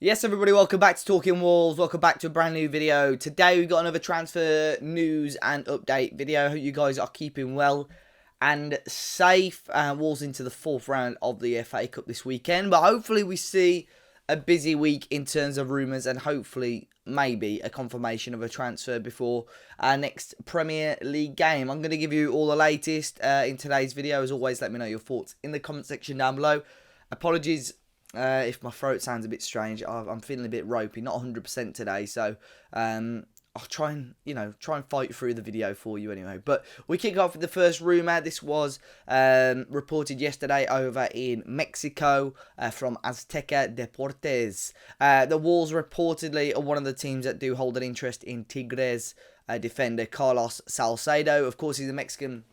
Yes, everybody, welcome back to Talking Wolves. Welcome back to a brand new video. Today we've got another transfer news and update video. I hope you guys are keeping well and safe. Wolves into the fourth round of the FA Cup this weekend, but hopefully we see a busy week in terms of rumours and hopefully maybe a confirmation of a transfer before our next Premier League game. I'm going to give you all the latest in today's video. As always, let me know your thoughts in the comment section down below. Apologies if my throat sounds a bit strange. I'm feeling a bit ropey, not 100% today, so I'll try and fight through the video for you anyway. But we kick off with the first rumour. This was reported yesterday over in Mexico from Azteca Deportes. The Wolves reportedly are one of the teams that do hold an interest in Tigres defender Carlos Salcedo. Of course, he's a Mexican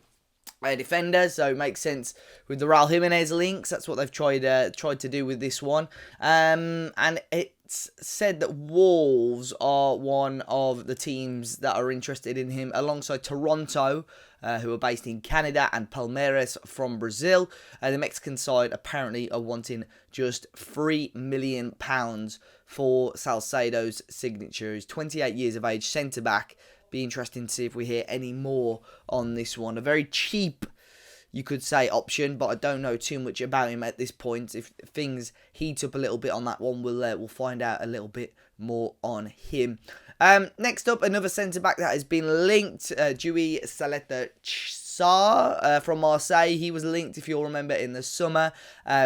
defender, so it makes sense with the Raul Jimenez links. That's what they've tried to do with this one. And it's said that Wolves are one of the teams that are interested in him, alongside Toronto, who are based in Canada, and Palmeiras from Brazil. The Mexican side apparently are wanting just £3 million for Salcedo's signature. He's 28 years of age, centre-back. Be interesting to see if we hear any more on this one. A very cheap, you could say, option, but I don't know too much about him at this point. If things heat up a little bit on that one, we'll find out a little bit more on him. Next up, another centre-back that has been linked, Duje Caleta-Car from Marseille. He was linked, if you'll remember, in the summer.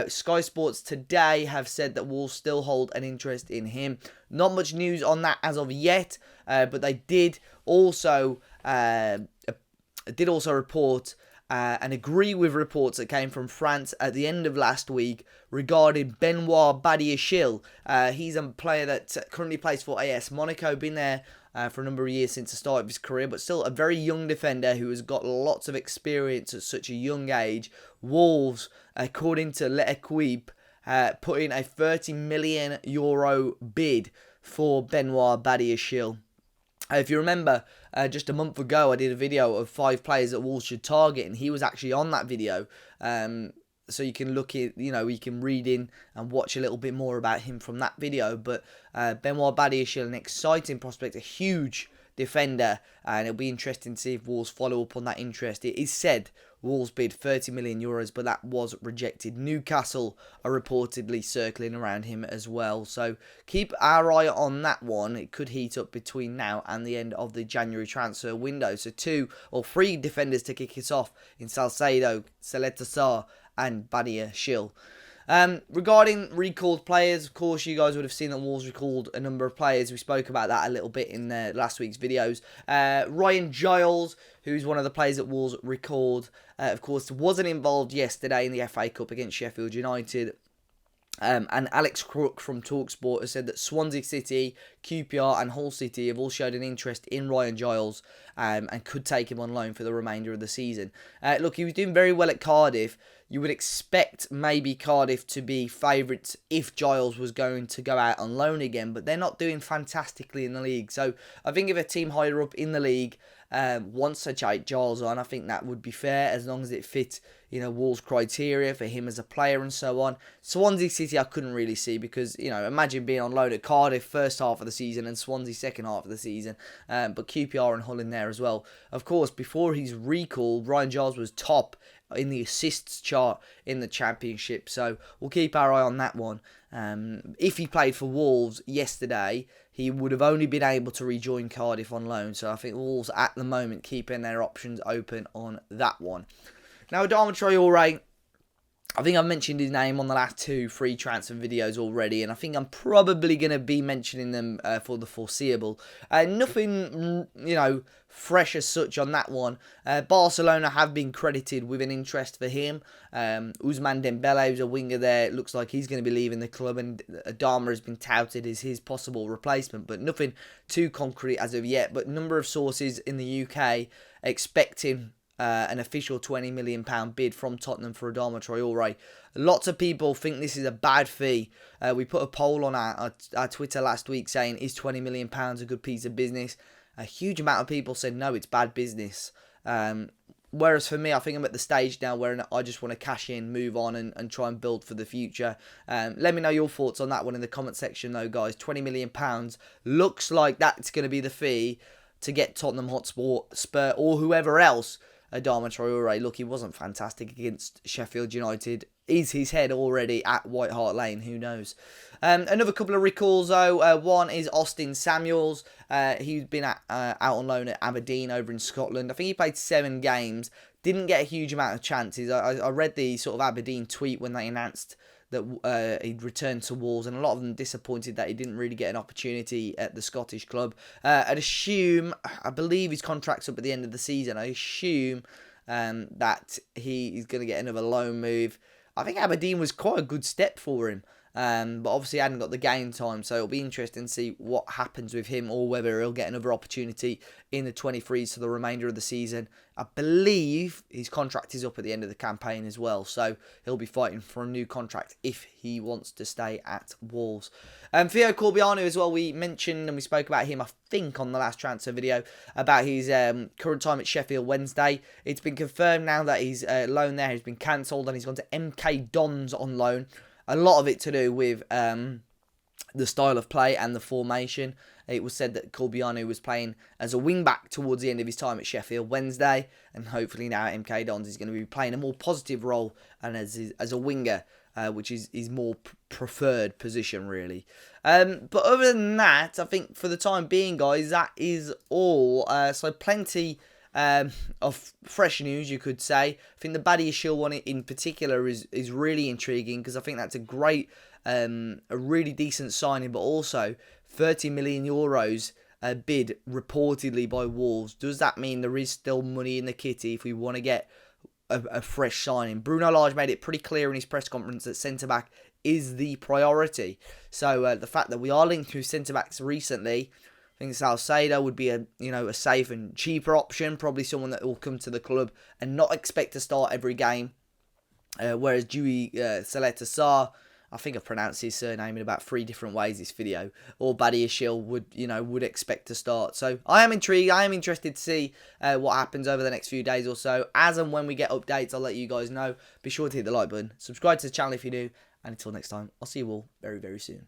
Sky Sports today have said that Wolves still hold an interest in him. Not much news on that as of yet, but they did also report and agree with reports that came from France at the end of last week regarding Benoit Badiashile. He's a player that currently plays for AS Monaco, been there for a number of years since the start of his career, but still a very young defender who has got lots of experience at such a young age. Wolves, according to L'Equipe, put in a €30 million bid for Benoit Badiashile. If you remember, just a month ago, I did a video of 5 players that Wolves should target, and he was actually on that video. So you can look at, you can read in and watch a little bit more about him from that video. But Benoit Badiashile, an exciting prospect, a huge defender, and it'll be interesting to see if Wolves follow up on that interest. It is said Wolves bid €30 million, but that was rejected. Newcastle are reportedly circling around him as well, so keep our eye on that one. It could heat up between now and the end of the January transfer window. So 2 or 3 defenders to kick us off in Salcedo, Caleta-Car and Badiashile. Regarding recalled players, of course, you guys would have seen that Wolves recalled a number of players. We spoke about that a little bit in last week's videos. Ryan Giles, who's one of the players that Wolves recalled, of course, wasn't involved yesterday in the FA Cup against Sheffield United. And Alex Crook from TalkSport has said that Swansea City, QPR and Hull City have all showed an interest in Ryan Giles and could take him on loan for the remainder of the season. Look, he was doing very well at Cardiff. You would expect maybe Cardiff to be favourites if Giles was going to go out on loan again, but they're not doing fantastically in the league. So I think if a team higher up in the league wants to take Giles on, I think that would be fair, as long as it fits, Wolves' criteria for him as a player and so on. Swansea City I couldn't really see because, imagine being on loan at Cardiff first half of the season and Swansea second half of the season. But QPR and Hull in there as well. Of course, before he's recalled, Ryan Giles was top in the assists chart in the Championship, so we'll keep our eye on that one. If he played for Wolves yesterday, he would have only been able to rejoin Cardiff on loan, so I think Wolves at the moment keeping their options open on that one. Now, Adama Traore, I think I've mentioned his name on the last 2 free transfer videos already, and I think I'm probably going to be mentioning them for the foreseeable. Nothing, fresh as such on that one. Barcelona have been credited with an interest for him. Ousmane Dembele, who's a winger there, it looks like he's going to be leaving the club, and Adama has been touted as his possible replacement, but nothing too concrete as of yet. But a number of sources in the UK expecting an official £20 million bid from Tottenham for Adama Traore. Lots of people think this is a bad fee. We put a poll on our Twitter last week saying, is £20 million a good piece of business? A huge amount of people said no, it's bad business. Whereas for me, I think I'm at the stage now where I just want to cash in, move on, and try and build for the future. Let me know your thoughts on that one in the comment section, though, guys. £20 million looks like that's going to be the fee to get Tottenham Hotspur, Spur, or whoever else Adama Traore. Look, he wasn't fantastic against Sheffield United. Is his head already at White Hart Lane? Who knows? Another couple of recalls, though. One is Austin Samuels. He's been out on loan at Aberdeen over in Scotland. I think he played 7 games. Didn't get a huge amount of chances. I read the sort of Aberdeen tweet when they announced that he'd returned to Wolves, and a lot of them disappointed that he didn't really get an opportunity at the Scottish club. I believe his contract's up at the end of the season. I assume that he is going to get another loan move. I think Aberdeen was quite a good step for him. But obviously hadn't got the game time, so it'll be interesting to see what happens with him, or whether he'll get another opportunity in the 23s for the remainder of the season. I believe his contract is up at the end of the campaign as well, so he'll be fighting for a new contract if he wants to stay at Wolves. Theo Corbiano as well, we mentioned and we spoke about him, I think, on the last transfer video, about his current time at Sheffield Wednesday. It's been confirmed now that his loan there has been cancelled and he's gone to MK Dons on loan. A lot of it to do with the style of play and the formation. It was said that Corbiano was playing as a wing-back towards the end of his time at Sheffield Wednesday, and hopefully now at MK Dons he's going to be playing a more positive role and as a winger, which is his more preferred position, really. But other than that, I think for the time being, guys, that is all. So plenty of fresh news, you could say. I think the Badiashile one in particular is really intriguing, because I think that's a great, a really decent signing, but also €30 million bid reportedly by Wolves. Does that mean there is still money in the kitty if we want to get a fresh signing? Bruno Lage made it pretty clear in his press conference that centre-back is the priority. So the fact that we are linked with centre-backs recently, I think Salcedo would be a safe and cheaper option, probably someone that will come to the club and not expect to start every game. Whereas Duje Caleta-Car, I think I've pronounced his surname in about 3 different ways this video, or Badiashile would expect to start. So I am intrigued. I am interested to see what happens over the next few days or so. As and when we get updates, I'll let you guys know. Be sure to hit the like button, subscribe to the channel if you're new, and until next time, I'll see you all very, very soon.